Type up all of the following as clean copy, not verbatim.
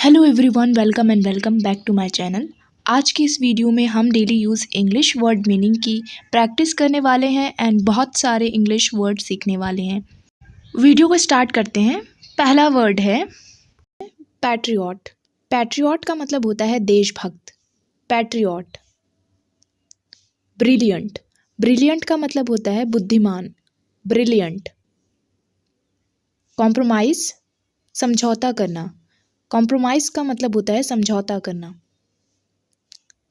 Hello everyone, welcome and welcome back to my channel. आज की इस वीडियो में हम daily use English word meaning की प्रैक्टिस करने वाले हैं एंड बहुत सारे इंग्लिश वर्ड सीखने वाले हैं। वीडियो को स्टार्ट करते हैं। पहला वर्ड है पैट्रियट। पैट्रियट का मतलब होता है देशभक्त। पैट्रियट। ब्रिलियंट। ब्रिलियंट का मतलब होता है बुद्धिमान। ब्रिलियंट। कॉम्प्रोमाइज़, समझौता करना। कॉम्प्रोमाइज़ का मतलब होता है समझौता करना।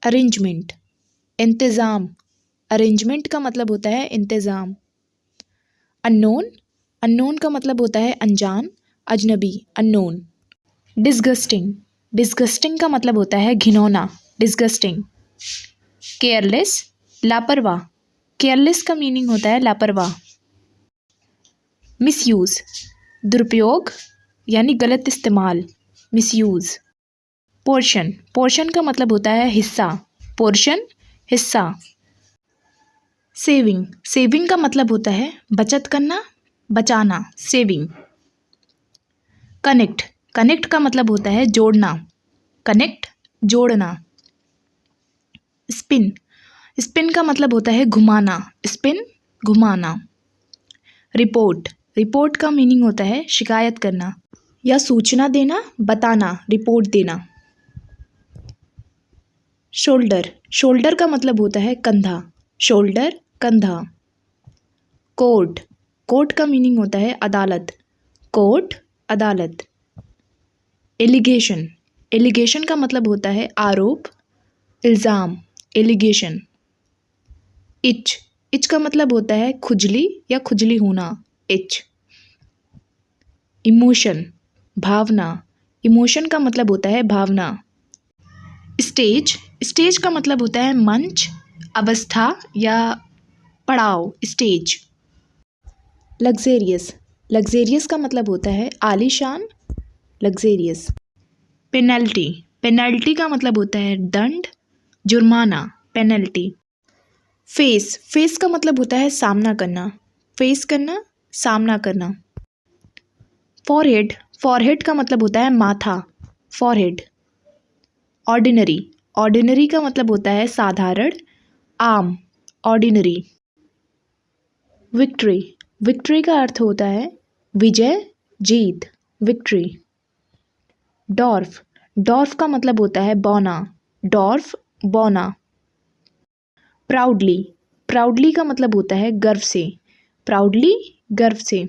अरेंजमेंट, इंतज़ाम। अरेंजमेंट का मतलब होता है इंतज़ाम। अननोन। अननोन का मतलब होता है अनजान, अजनबी, अननोन। डिस्गस्टिंग। डिस्गस्टिंग का मतलब होता है घिनौना, डिस्गस्टिंग। केयरलेस, लापरवाह। केयरलेस का मीनिंग होता है लापरवाह। मिसयूज़, दुरुपयोग यानी गलत इस्तेमाल, मिसयूज़। पोर्शन। पोर्शन का मतलब होता है हिस्सा, पोर्शन, हिस्सा। सेविंग। सेविंग का मतलब होता है बचत करना, बचाना, सेविंग। कनेक्ट। कनेक्ट का मतलब होता है जोड़ना, कनेक्ट, जोड़ना। स्पिन। स्पिन का मतलब होता है घुमाना, स्पिन, घुमाना। रिपोर्ट। रिपोर्ट का मीनिंग होता है शिकायत करना या सूचना देना, बताना, रिपोर्ट देना। शोल्डर। शोल्डर का मतलब होता है कंधा, शोल्डर, कंधा। कोर्ट। कोर्ट का मीनिंग होता है अदालत, कोर्ट, अदालत। एलिगेशन। एलिगेशन का मतलब होता है आरोप, इल्ज़ाम, एलिगेशन। इच। इच का मतलब होता है खुजली या खुजली होना, इच। इमोशन, भावना। इमोशन का मतलब होता है भावना। स्टेज। स्टेज का मतलब होता है मंच, अवस्था या पड़ाव, स्टेज। लग्जेरियस। लग्जेरियस का मतलब होता है आलीशान, लग्जेरियस। पेनल्टी। पेनल्टी का मतलब होता है दंड, जुर्माना, पेनल्टी। फेस। फेस का मतलब होता है सामना करना, फेस करना, सामना करना। फॉरहेड। फॉरहेड का मतलब होता है माथा, फॉरहेड। ऑर्डिनरी। ऑर्डिनरी का मतलब होता है साधारण, आम, ऑर्डिनरी। विक्ट्री। विक्ट्री का अर्थ होता है विजय, जीत, विक्ट्री। डॉर्फ। डॉर्फ का मतलब होता है बौना, डॉर्फ, बौना। प्राउडली। प्राउडली का मतलब होता है गर्व से, प्राउडली, गर्व से।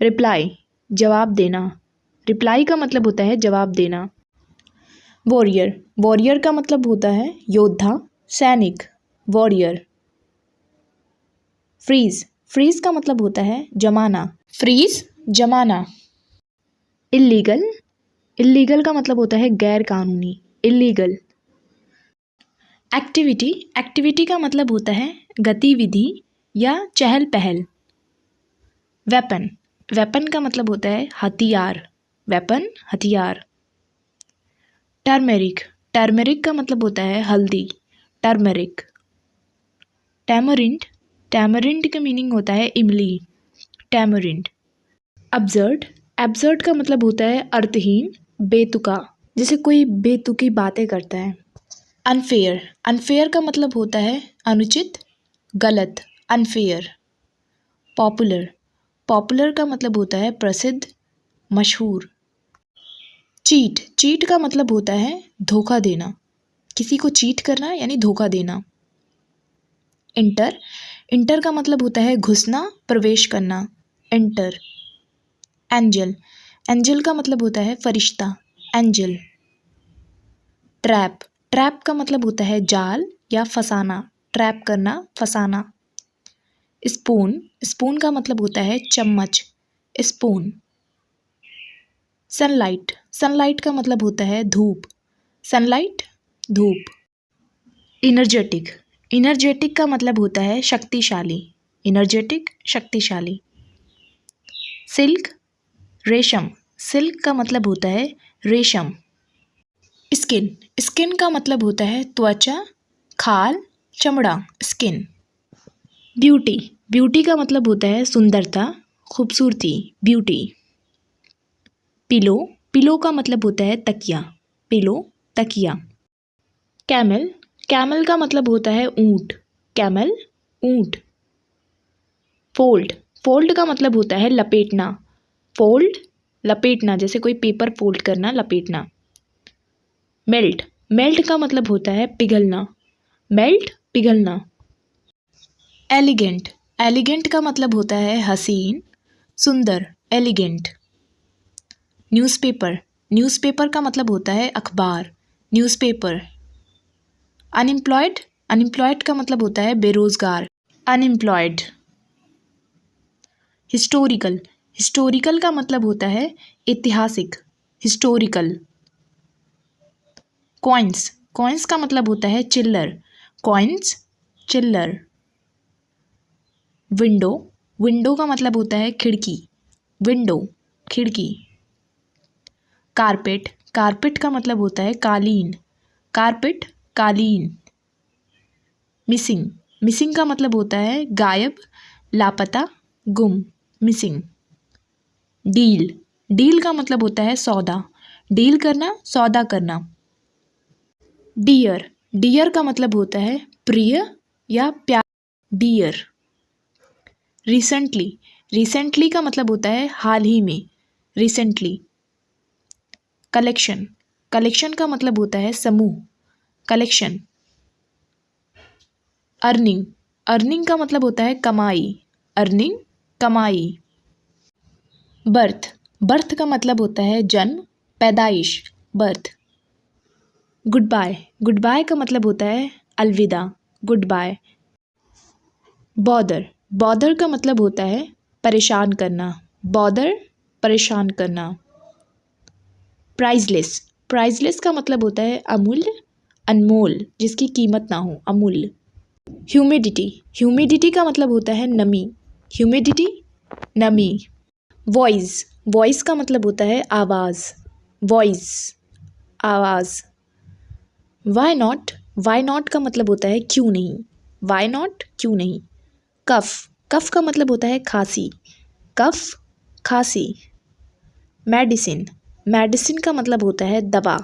रिप्लाई। जवाब देना। रिप्लाई का मतलब होता है जवाब देना। वॉरियर। वॉरियर का मतलब होता है योद्धा, सैनिक, वॉरियर। फ्रीज। फ्रीज का मतलब होता है जमाना, फ्रीज, जमाना। इल्लीगल। इल्लीगल का मतलब होता है गैर कानूनी, इल्लीगल। एक्टिविटी। एक्टिविटी का मतलब होता है गतिविधि या चहल पहल। वेपन। वेपन का मतलब होता है हथियार, वेपन, हथियार। टर्मेरिक। टर्मेरिक का मतलब होता है हल्दी, टर्मेरिक। टैमरिंड। टैमरिंड का मीनिंग होता है इमली, टैमरिंड। अब्सर्ड। एब्सर्ड का मतलब होता है अर्थहीन, बेतुका, जैसे कोई बेतुकी बातें करता है। अनफेयर। अनफेयर का मतलब होता है अनुचित, गलत, अनफेयर। पॉपुलर। पॉपुलर का मतलब होता है प्रसिद्ध, मशहूर। चीट। चीट का मतलब होता है धोखा देना, किसी को चीट करना यानी धोखा देना। इंटर। इंटर का मतलब होता है घुसना, प्रवेश करना, एंटर। एंजल। एंजल का मतलब होता है फरिश्ता, एंजल। ट्रैप। ट्रैप का मतलब होता है जाल या फंसाना, ट्रैप करना, फंसाना। स्पून। स्पून का मतलब होता है चम्मच, स्पून। सनलाइट। सनलाइट का मतलब होता है धूप, सनलाइट, धूप। इनर्जेटिक। इनर्जेटिक का मतलब होता है शक्तिशाली, इनर्जेटिक, शक्तिशाली। सिल्क, रेशम। सिल्क का मतलब होता है रेशम। स्किन। स्किन का मतलब होता है त्वचा, खाल, चमड़ा, स्किन। ब्यूटी। ब्यूटी का मतलब होता है सुंदरता, खूबसूरती, ब्यूटी। पिलो। पिलो का मतलब होता है तकिया, पिलो तकिया। कैमल, कैमल का मतलब होता है ऊंट, कैमल ऊंट। फोल्ड, फोल्ड का मतलब होता है लपेटना, फोल्ड लपेटना, जैसे कोई पेपर फोल्ड करना, लपेटना। मेल्ट, मेल्ट का मतलब होता है पिघलना, मेल्ट पिघलना। एलिगेंट, एलिगेंट का मतलब होता है हसीन, सुंदर, एलिगेंट। न्यूज़पेपर, न्यूज़पेपर का मतलब होता है अखबार, न्यूज़पेपर। अनएम्प्लॉयड, अनएम्प्लॉयड का मतलब होता है बेरोजगार, अनएम्प्लॉयड। हिस्टोरिकल, हिस्टोरिकल का मतलब होता है ऐतिहासिक, हिस्टोरिकल। कॉइन्स, कॉइन्स का मतलब होता है चिल्लर, कॉइन्स चिल्लर। विंडो, विंडो का मतलब होता है खिड़की, विंडो खिड़की। कारपेट, कारपेट का मतलब होता है कालीन, कारपेट कालीन। मिसिंग, मिसिंग का मतलब होता है गायब, लापता, गुम, मिसिंग। डील, डील का मतलब होता है सौदा, डील करना, सौदा करना। डियर, डियर का मतलब होता है प्रिय या प्यार, डियर। रिसेंटली, रिसेंटली का मतलब होता है हाल ही में, रिसेंटली। कलेक्शन, कलेक्शन का मतलब होता है समूह, कलेक्शन। अर्निंग, अर्निंग का मतलब होता है कमाई, अर्निंग कमाई। बर्थ, बर्थ का मतलब होता है जन्म, पैदाइश, birth. Goodbye, goodbye का मतलब होता है अलविदा, गुड बाय। बॉदर, बॉदर का मतलब होता है परेशान करना, बॉदर परेशान करना। प्राइजलेस, प्राइजलेस का मतलब होता है अमूल्य, अनमोल, जिसकी कीमत ना हो, अमूल्य। ह्यूमिडिटी, ह्यूमिडिटी का मतलब होता है नमी, ह्यूमिडिटी नमी। वॉइस, वॉइस का मतलब होता है आवाज़, वॉइस आवाज़। वाई नॉट, वाई नॉट का मतलब होता है क्यों नहीं, वाई नॉट क्यों नहीं। कफ, कफ का मतलब होता है खांसी, कफ खांसी। मेडिसिन, मेडिसिन का मतलब होता है दवा,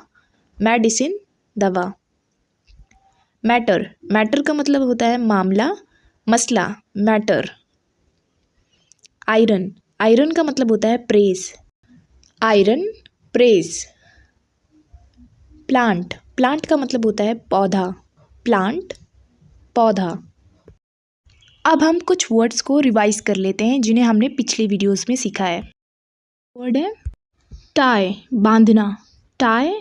मेडिसिन दवा। मैटर, मैटर का मतलब होता है मामला, मसला, मैटर। आयरन, आयरन का मतलब होता है press, iron press. Plant, plant का मतलब होता है पौधा, प्लांट पौधा। अब हम कुछ वर्ड्स को रिवाइज कर लेते हैं जिन्हें हमने पिछली वीडियोस में सीखा है। वर्ड है टाई, बांधना, टाई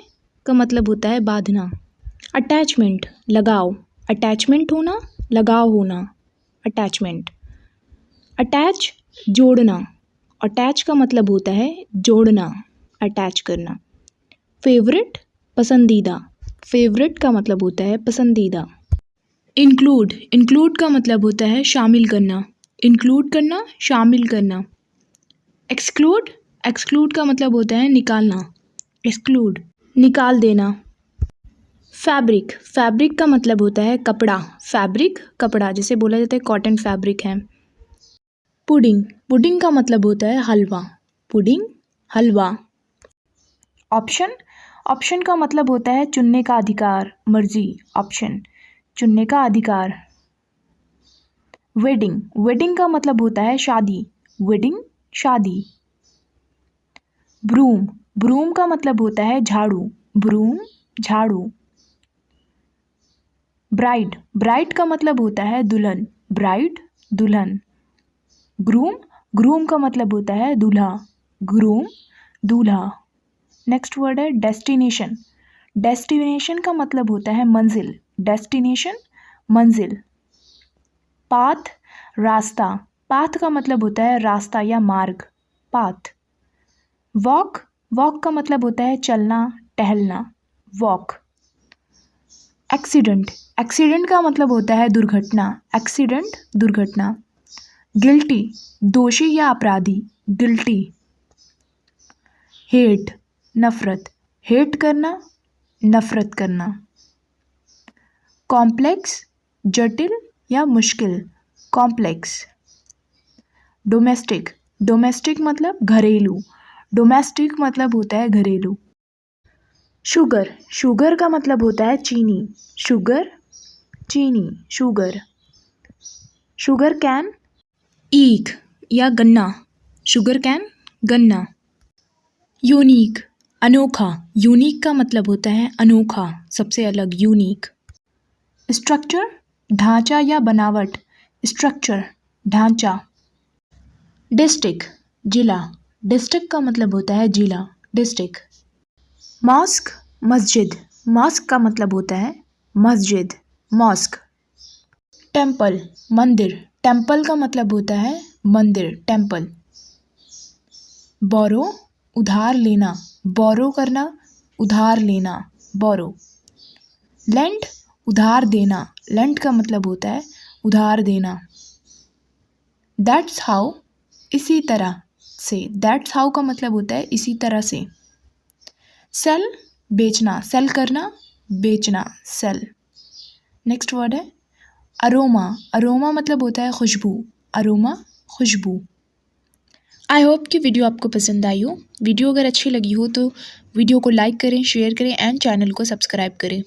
का मतलब होता है बांधना। अटैचमेंट, लगाव, अटैचमेंट होना, लगाव होना, अटैचमेंट। अटैच, जोड़ना, अटैच का मतलब होता है जोड़ना, अटैच करना। फेवरेट, पसंदीदा, फेवरेट का मतलब होता है पसंदीदा। इंक्लूड, इंक्लूड का मतलब होता है शामिल करना, इंक्लूड करना, शामिल करना। एक्सक्लूड, एक्सक्लूड का मतलब होता है निकालना, एक्सक्लूड निकाल देना। फैब्रिक, फैब्रिक का मतलब होता है कपड़ा, फैब्रिक कपड़ा, जैसे बोला जाता है कॉटन फैब्रिक है। पुडिंग, पुडिंग का मतलब होता है हलवा, पुडिंग हलवा। ऑप्शन, ऑप्शन का मतलब होता है चुनने का अधिकार, मर्जी, ऑप्शन चुनने का अधिकार। वेडिंग, वेडिंग का मतलब होता है शादी, वेडिंग शादी। ब्रूम, ब्रूम का मतलब होता है झाड़ू, ब्रूम झाड़ू। ब्राइड, ब्राइड का मतलब होता है दुल्हन, ब्राइड दुल्हन। ग्रूम, ग्रूम का मतलब होता है दूल्हा, ग्रूम दूल्हा। नेक्स्ट वर्ड है डेस्टिनेशन, डेस्टिनेशन का मतलब होता है मंजिल, डेस्टिनेशन मंजिल। पाथ, रास्ता, पाथ का मतलब होता है रास्ता या मार्ग, पाथ। वॉक, वॉक का मतलब होता है चलना, टहलना, वॉक। एक्सीडेंट, एक्सीडेंट का मतलब होता है दुर्घटना, एक्सीडेंट दुर्घटना। गिल्टी, दोषी या अपराधी, गिल्टी। हेट, नफरत, हेट करना, नफरत करना। कॉम्प्लेक्स, जटिल या मुश्किल, कॉम्प्लेक्स। डोमेस्टिक, डोमेस्टिक मतलब घरेलू, डोमेस्टिक मतलब होता है घरेलू। शुगर, शुगर का मतलब होता है चीनी। शुगर, चीनी, शुगर। शुगर कैन, ईख या गन्ना। शुगर कैन, गन्ना। यूनिक, अनोखा। यूनिक का मतलब होता है अनोखा, सबसे अलग, यूनिक। स्ट्रक्चर, ढांचा या बनावट। स्ट्रक्चर, ढांचा। डिस्ट्रिक्ट, जिला। डिस्ट्रिक्ट का मतलब होता है जिला, डिस्ट्रिक्ट। मॉस्क, मस्जिद। मॉस्क का मतलब होता है मस्जिद, मॉस्क। टेम्पल, मंदिर। टेम्पल का मतलब होता है मंदिर, टेम्पल। बोरो, उधार लेना। बोरो करना, उधार लेना, बोरो। लेंड, उधार देना। लेंड का मतलब होता है उधार देना। दैट्स हाउ, इसी तरह से। दैट्स हाउ का मतलब होता है इसी तरह से। सेल, बेचना। सेल करना, बेचना, सेल। नेक्स्ट वर्ड है अरोमा। अरोमा मतलब होता है खुशबू, अरोमा, खुशबू। आई होप कि वीडियो आपको पसंद आई हो। वीडियो अगर अच्छी लगी हो तो वीडियो को लाइक करें, शेयर करें एंड चैनल को सब्सक्राइब करें।